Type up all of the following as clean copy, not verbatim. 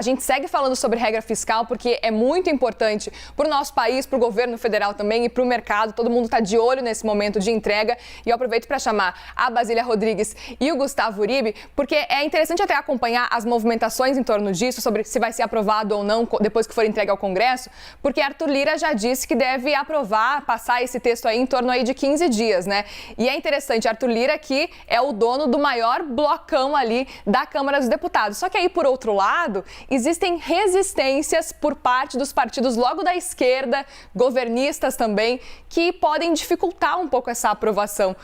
A gente segue falando sobre regra fiscal porque é muito importante para o nosso país, para o governo federal também e para o mercado. Todo mundo está de olho nesse momento de entrega. E eu aproveito para chamar a Basília Rodrigues e o Gustavo Uribe, porque é interessante até acompanhar as movimentações em torno disso, sobre se vai ser aprovado ou não depois que for entregue ao Congresso, porque Arthur Lira já disse que deve aprovar, passar esse texto aí em torno aí de 15 dias, né? E é interessante, Arthur Lira que é o dono do maior blocão ali da Câmara dos Deputados. Só que aí, por outro lado, existem resistências por parte dos partidos logo da esquerda, governistas também, que podem dificultar um pouco essa aprovação.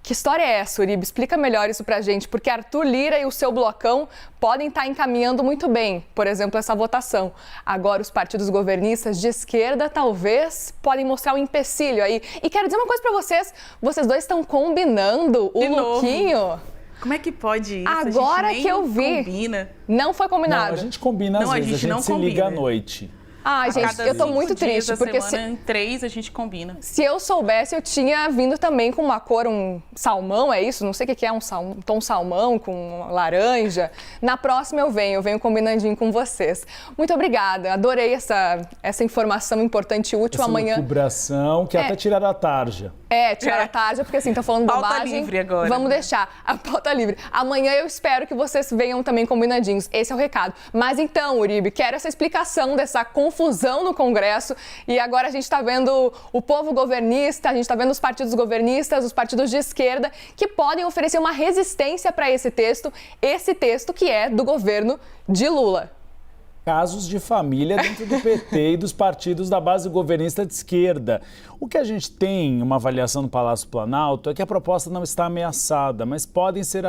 Que história é essa, Uribe? Explica melhor isso pra gente, porque Arthur Lira e o seu blocão podem estar encaminhando muito bem, por exemplo, essa votação. Agora, os partidos governistas de esquerda talvez podem mostrar um empecilho aí. E quero dizer uma coisa pra vocês dois estão combinando o lookinho. Como é que pode isso? Agora que eu vi. Combina. Não foi combinado. Não, a gente combina às vezes, a gente se liga à noite. Ai, gente, eu tô muito triste, porque em 3 a gente combina. Se eu soubesse, eu tinha vindo também com uma cor, um salmão, é isso? Não sei o que é, um tom salmão com laranja. Na próxima eu venho combinandinho com vocês. Muito obrigada, adorei essa informação importante e útil. Essa amanhã. Lucubração, que até tiraram a tarja. Tiraram a tarja, porque assim, tô falando bobagem. Pauta livre agora. Vamos deixar a pauta livre. Amanhã eu espero que vocês venham também combinadinhos. Esse é o recado. Mas então, Uribe, quero essa explicação dessa confusão no Congresso. E agora a gente está vendo o povo governista, a gente está vendo os partidos governistas, os partidos de esquerda, que podem oferecer uma resistência para esse texto que é do governo de Lula. Casos de família dentro do PT e dos partidos da base governista de esquerda. O que a gente tem, uma avaliação no Palácio Planalto, é que a proposta não está ameaçada, mas podem ser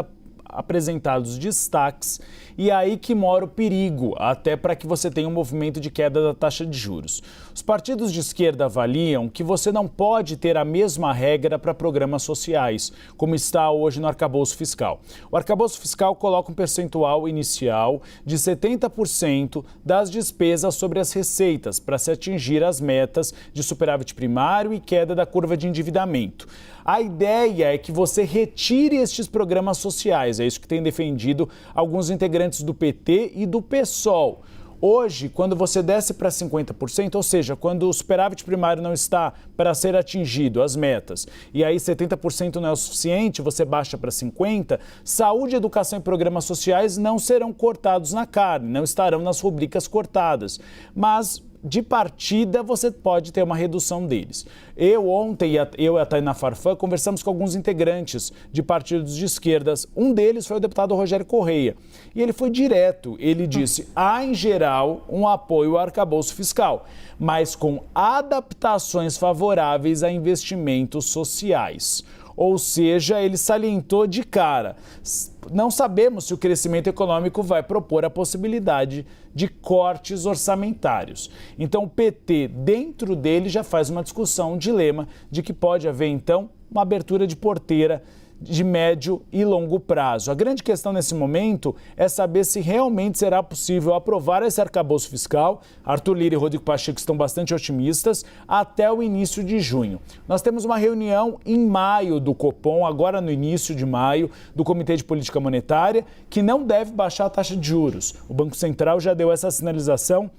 apresentados destaques e é aí que mora o perigo, até para que você tenha um movimento de queda da taxa de juros. Os partidos de esquerda avaliam que você não pode ter a mesma regra para programas sociais, como está hoje no arcabouço fiscal. O arcabouço fiscal coloca um percentual inicial de 70% das despesas sobre as receitas para se atingir as metas de superávit primário e queda da curva de endividamento. A ideia é que você retire estes programas sociais, é isso que tem defendido alguns integrantes do PT e do PSOL. Hoje, quando você desce para 50%, ou seja, quando o superávit primário não está para ser atingido, as metas, e aí 70% não é o suficiente, você baixa para 50%, saúde, educação e programas sociais não serão cortados na carne, não estarão nas rubricas cortadas, mas de partida você pode ter uma redução deles. Ontem, eu e a Tainá Farfã conversamos com alguns integrantes de partidos de esquerdas. Um deles foi o deputado Rogério Correia. E ele foi direto. Ele disse, há em geral um apoio ao arcabouço fiscal, mas com adaptações favoráveis a investimentos sociais. Ou seja, ele salientou de cara, não sabemos se o crescimento econômico vai propor a possibilidade de cortes orçamentários. Então, o PT, dentro dele, já faz uma discussão, um dilema de que pode haver, então, uma abertura de porteira de médio e longo prazo. A grande questão nesse momento é saber se realmente será possível aprovar esse arcabouço fiscal. Arthur Lira e Rodrigo Pacheco estão bastante otimistas até o início de junho. Nós temos uma reunião em maio do Copom, agora no início de maio, do Comitê de Política Monetária, que não deve baixar a taxa de juros. O Banco Central já deu essa sinalização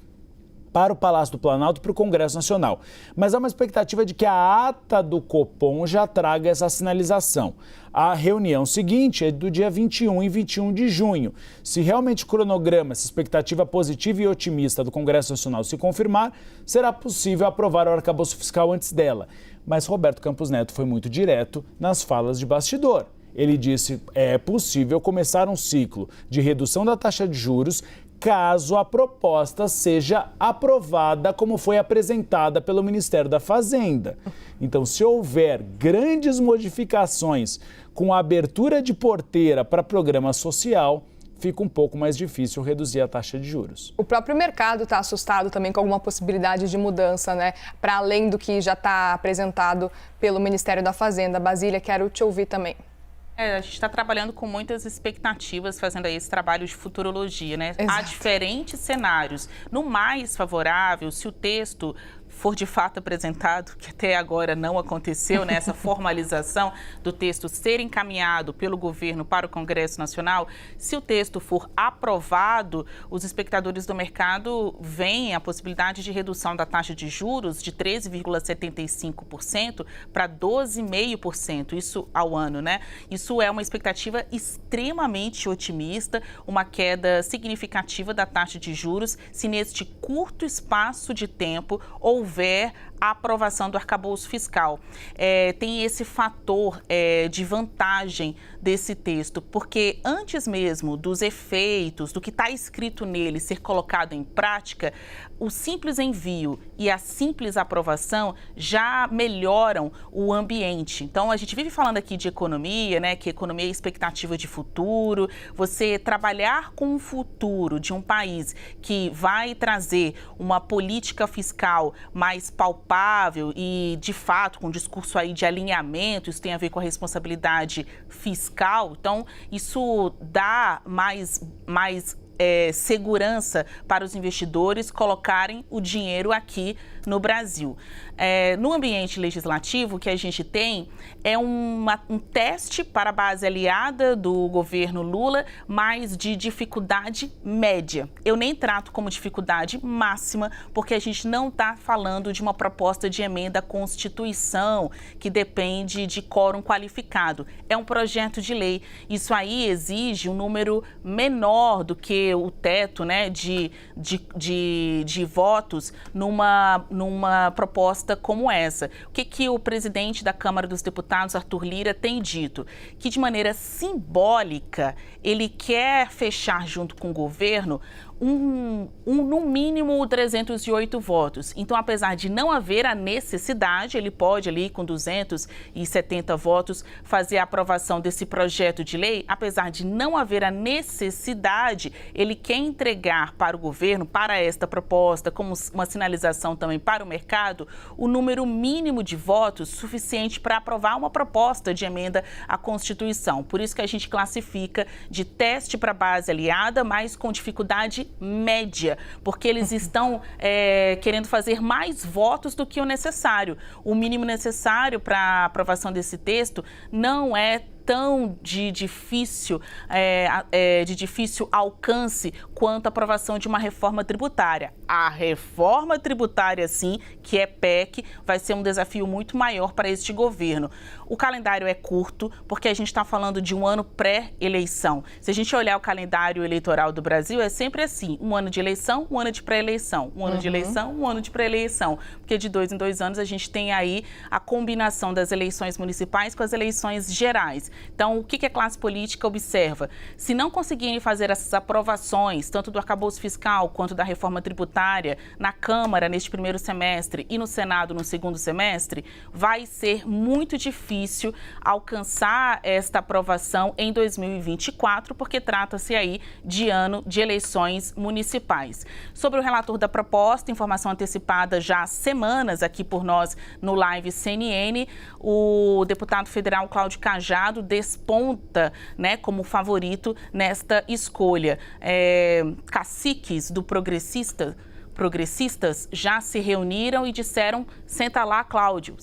para o Palácio do Planalto e para o Congresso Nacional. Mas há uma expectativa de que a ata do Copom já traga essa sinalização. A reunião seguinte é do dia 21 e 21 de junho. Se realmente o cronograma, essa expectativa positiva e otimista do Congresso Nacional se confirmar, será possível aprovar o arcabouço fiscal antes dela. Mas Roberto Campos Neto foi muito direto nas falas de bastidor. Ele disse, é possível começar um ciclo de redução da taxa de juros caso a proposta seja aprovada como foi apresentada pelo Ministério da Fazenda. Então, se houver grandes modificações com a abertura de porteira para programa social, fica um pouco mais difícil reduzir a taxa de juros. O próprio mercado está assustado também com alguma possibilidade de mudança, né? Para além do que já está apresentado pelo Ministério da Fazenda. Basília, quero te ouvir também. A gente está trabalhando com muitas expectativas, fazendo aí esse trabalho de futurologia, né? Exato. Há diferentes cenários. No mais favorável, se o texto for de fato apresentado, que até agora não aconteceu, né, essa formalização do texto ser encaminhado pelo governo para o Congresso Nacional, se o texto for aprovado, os espectadores do mercado veem a possibilidade de redução da taxa de juros de 13,75% para 12,5%, isso ao ano, né? Isso é uma expectativa extremamente otimista, uma queda significativa da taxa de juros, se neste curto espaço de tempo houver a aprovação do arcabouço fiscal. Tem esse fator de vantagem desse texto, porque antes mesmo dos efeitos, do que está escrito nele ser colocado em prática, o simples envio e a simples aprovação já melhoram o ambiente. Então, a gente vive falando aqui de economia, né? Que economia é expectativa de futuro. Você trabalhar com o futuro de um país que vai trazer uma política fiscal mais palpável e, de fato, com um discurso aí de alinhamento, isso tem a ver com a responsabilidade fiscal. Então, isso dá mais segurança para os investidores colocarem o dinheiro aqui no Brasil. No ambiente legislativo, o que a gente tem é um teste para a base aliada do governo Lula, mas de dificuldade média. Eu nem trato como dificuldade máxima, porque a gente não está falando de uma proposta de emenda à Constituição que depende de quórum qualificado. É um projeto de lei. Isso aí exige um número menor do que o teto, né, de votos numa proposta como essa. O que o presidente da Câmara dos Deputados, Arthur Lira, tem dito? Que de maneira simbólica ele quer fechar junto com o governo no mínimo 308 votos. Então, apesar de não haver a necessidade, ele pode ali com 270 votos fazer a aprovação desse projeto de lei. Apesar de não haver a necessidade, ele quer entregar para o governo, para esta proposta, como uma sinalização também para o mercado, o número mínimo de votos suficiente para aprovar uma proposta de emenda à Constituição. Por isso que a gente classifica de teste para base aliada, mas com dificuldade média, porque eles estão querendo fazer mais votos do que o necessário. O mínimo necessário para a aprovação desse texto não é tão de difícil alcance quanto a aprovação de uma reforma tributária. A reforma tributária, sim, que é PEC, vai ser um desafio muito maior para este governo. O calendário é curto, porque a gente está falando de um ano pré-eleição. Se a gente olhar o calendário eleitoral do Brasil, é sempre assim, um ano de eleição, um ano de pré-eleição, um ano de eleição, um ano de pré-eleição, porque de 2 em 2 anos a gente tem aí a combinação das eleições municipais com as eleições gerais. Então, o que a classe política observa? Se não conseguirem fazer essas aprovações, tanto do arcabouço fiscal quanto da reforma tributária, na Câmara neste primeiro semestre e no Senado no segundo semestre, vai ser muito difícil alcançar esta aprovação em 2024, porque trata-se aí de ano de eleições municipais. Sobre o relator da proposta, informação antecipada já há semanas aqui por nós no Live CNN, o deputado federal Cláudio Cajado desponta, né, como favorito nesta escolha. Caciques do progressistas já se reuniram e disseram: senta lá, Cláudio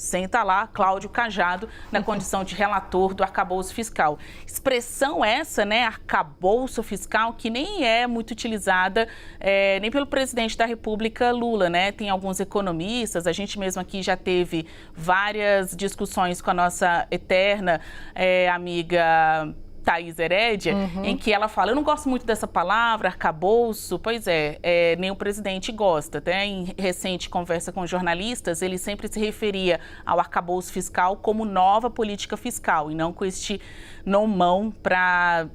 Cajado, na condição de relator do arcabouço fiscal. Expressão essa, né, arcabouço fiscal, que nem é muito utilizada nem pelo presidente da República, Lula, né? Tem alguns economistas, a gente mesmo aqui já teve várias discussões com a nossa eterna amiga Thaís Herédia, em que ela fala: eu não gosto muito dessa palavra, arcabouço. Pois nem o presidente gosta. Até em recente conversa com jornalistas, ele sempre se referia ao arcabouço fiscal como nova política fiscal, e não com este nomão para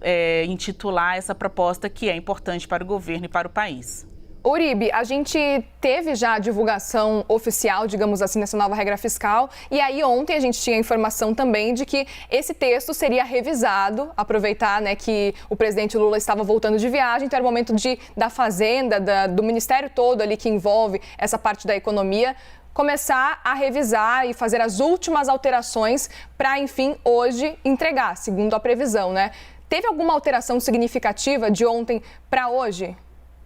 intitular essa proposta que é importante para o governo e para o país. Uribe, a gente teve já a divulgação oficial, digamos assim, dessa nova regra fiscal, e aí ontem a gente tinha a informação também de que esse texto seria revisado, aproveitar, né, que o presidente Lula estava voltando de viagem, então era o momento da Fazenda, do Ministério todo ali que envolve essa parte da economia, começar a revisar e fazer as últimas alterações para, enfim, hoje entregar, segundo a previsão, né? Teve alguma alteração significativa de ontem para hoje?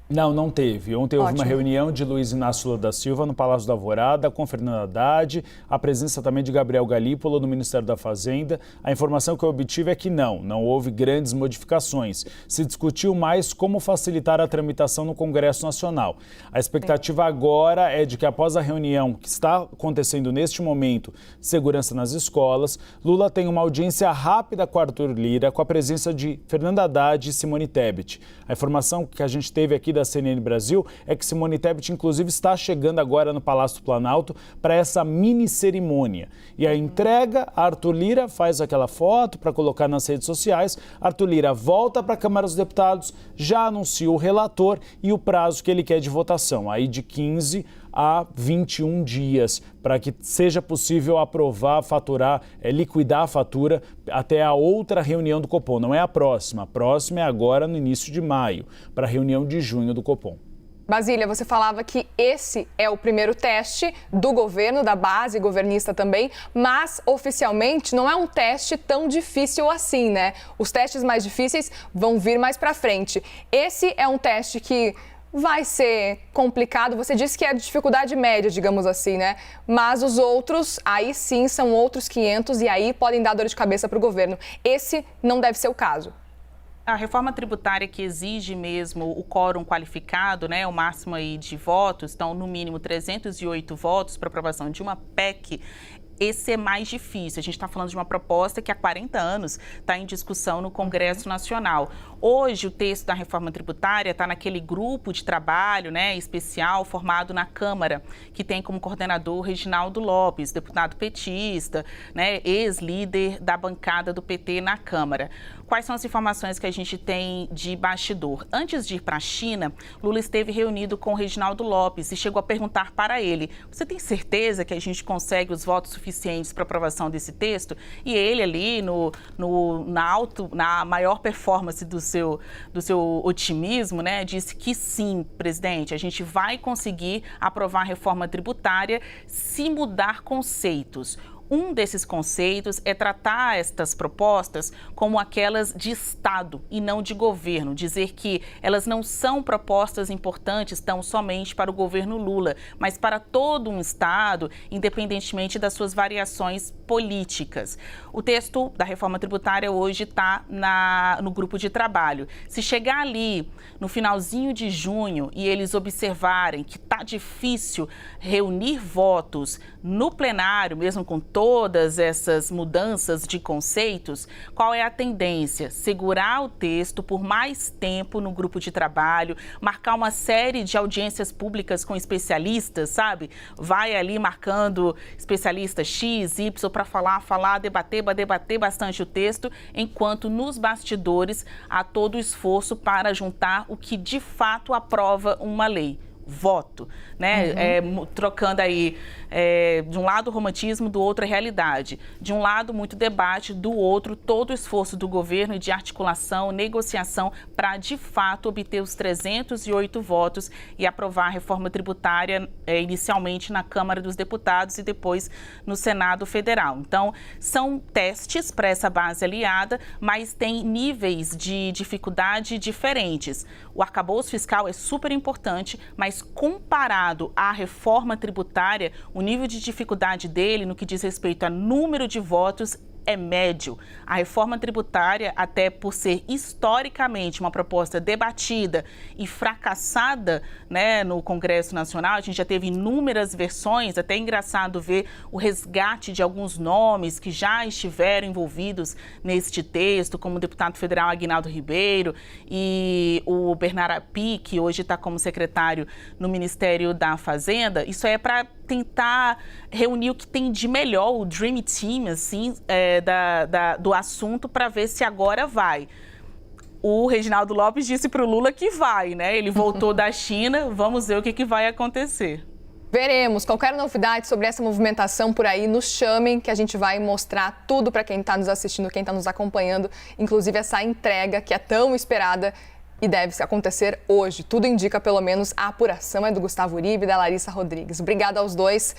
Não teve. Ontem houve uma reunião de Luiz Inácio Lula da Silva no Palácio da Alvorada com Fernando Haddad, a presença também de Gabriel Galípolo no Ministério da Fazenda. A informação que eu obtive é que não houve grandes modificações. Se discutiu mais como facilitar a tramitação no Congresso Nacional. A expectativa agora é de que após a reunião que está acontecendo neste momento de segurança nas escolas, Lula tenha uma audiência rápida com Arthur Lira, com a presença de Fernando Haddad e Simone Tebet. A informação que a gente teve aqui da CNN Brasil é que Simone Tebet, inclusive, está chegando agora no Palácio do Planalto para essa mini cerimônia. E a entrega, Arthur Lira faz aquela foto para colocar nas redes sociais, Arthur Lira volta para a Câmara dos Deputados, já anuncia o relator e o prazo que ele quer de votação, aí de 15 a 21 dias, para que seja possível aprovar, faturar, liquidar a fatura até a outra reunião do Copom. Não é a próxima é agora no início de maio, para a reunião de junho do Copom. Basília, você falava que esse é o primeiro teste do governo, da base governista também, mas oficialmente não é um teste tão difícil assim, né? Os testes mais difíceis vão vir mais para frente. Esse é um teste que vai ser complicado, você disse que é de dificuldade média, digamos assim, né? Mas os outros, aí sim, são outros 500 e aí podem dar dor de cabeça para o governo. Esse não deve ser o caso. A reforma tributária que exige mesmo o quórum qualificado, né, o máximo aí de votos, então no mínimo 308 votos para aprovação de uma PEC, esse é mais difícil. A gente está falando de uma proposta que há 40 anos está em discussão no Congresso Nacional. Hoje, o texto da reforma tributária está naquele grupo de trabalho, né, especial formado na Câmara, que tem como coordenador Reginaldo Lopes, deputado petista, né, ex-líder da bancada do PT na Câmara. Quais são as informações que a gente tem de bastidor? Antes de ir para a China, Lula esteve reunido com o Reginaldo Lopes e chegou a perguntar para ele: você tem certeza que a gente consegue os votos suficientes para aprovação desse texto? E ele ali, na maior performance do seu otimismo, né, disse que sim, presidente, a gente vai conseguir aprovar a reforma tributária se mudar conceitos. Um desses conceitos é tratar estas propostas como aquelas de Estado e não de governo, dizer que elas não são propostas importantes tão somente para o governo Lula, mas para todo um Estado, independentemente das suas variações políticas. O texto da reforma tributária hoje está no grupo de trabalho. Se chegar ali no finalzinho de junho e eles observarem que está difícil reunir votos no plenário, mesmo com todas essas mudanças de conceitos, qual é a tendência? Segurar o texto por mais tempo no grupo de trabalho, marcar uma série de audiências públicas com especialistas, sabe? Vai ali marcando especialista X, Y para falar, debater bastante o texto, enquanto nos bastidores há todo o esforço para juntar o que de fato aprova uma lei. Voto, né? Trocando aí de um lado o romantismo, do outro a realidade. De um lado, muito debate, do outro, todo o esforço do governo de articulação, negociação para, de fato, obter os 308 votos e aprovar a reforma tributária inicialmente na Câmara dos Deputados e depois no Senado Federal. Então, são testes para essa base aliada, mas tem níveis de dificuldade diferentes. O arcabouço fiscal é super importante, mas comparado à reforma tributária, o nível de dificuldade dele no que diz respeito a número de votos é médio. A reforma tributária, até por ser historicamente uma proposta debatida e fracassada, né, no Congresso Nacional, a gente já teve inúmeras versões, até é engraçado ver o resgate de alguns nomes que já estiveram envolvidos neste texto, como o deputado federal Aguinaldo Ribeiro e o Bernardo Api, que hoje está como secretário no Ministério da Fazenda. Isso é para tentar reunir o que tem de melhor, o Dream Team, assim, do assunto, para ver se agora vai. O Reginaldo Lopes disse para o Lula que vai, né? Ele voltou da China, vamos ver o que vai acontecer. Veremos. Qualquer novidade sobre essa movimentação por aí, nos chamem, que a gente vai mostrar tudo para quem está nos assistindo, quem está nos acompanhando, inclusive essa entrega que é tão esperada e deve acontecer hoje. Tudo indica, pelo menos, a apuração é do Gustavo Uribe e da Larissa Rodrigues. Obrigada aos dois.